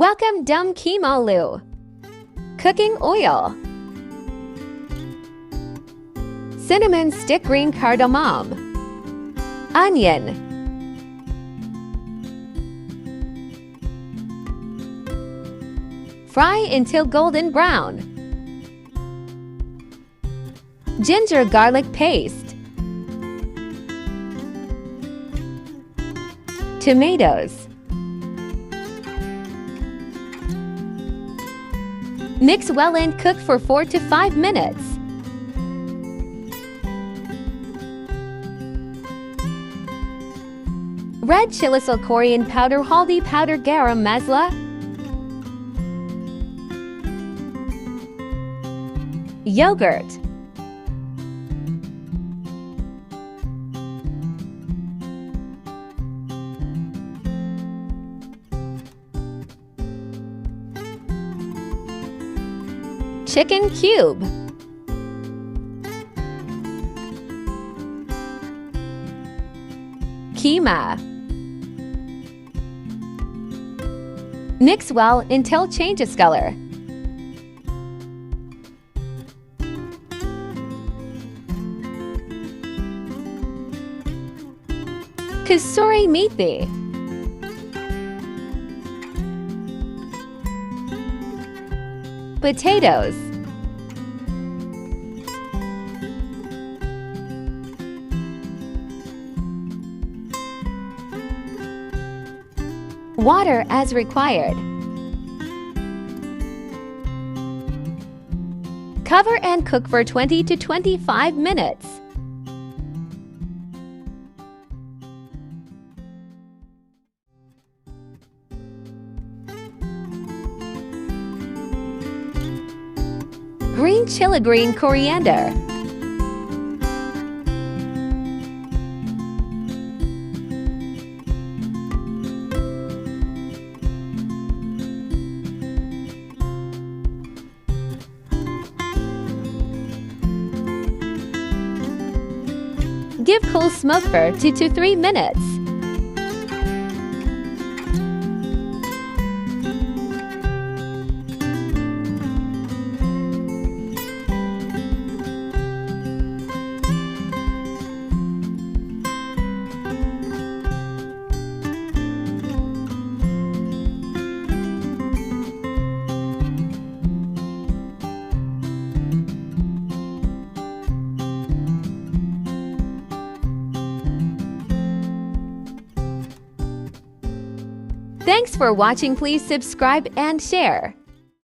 Welcome Dum Qeema aloo. Cooking oil. Cinnamon stick green cardamom. Onion. Fry until golden brown. Ginger garlic paste. Tomatoes. Mix well and cook for 4 to 5 minutes. Red chili coriander powder, haldi powder, garam masala. Yogurt. Chicken cube. Qeema. Mix well until changes color. Kasuri methi. Potatoes. Water as required. Cover and cook for 20 to 25 minutes. Green chili, green coriander. Give cool smoke for 2 to 3 minutes. Thanks for watching. Please subscribe and share.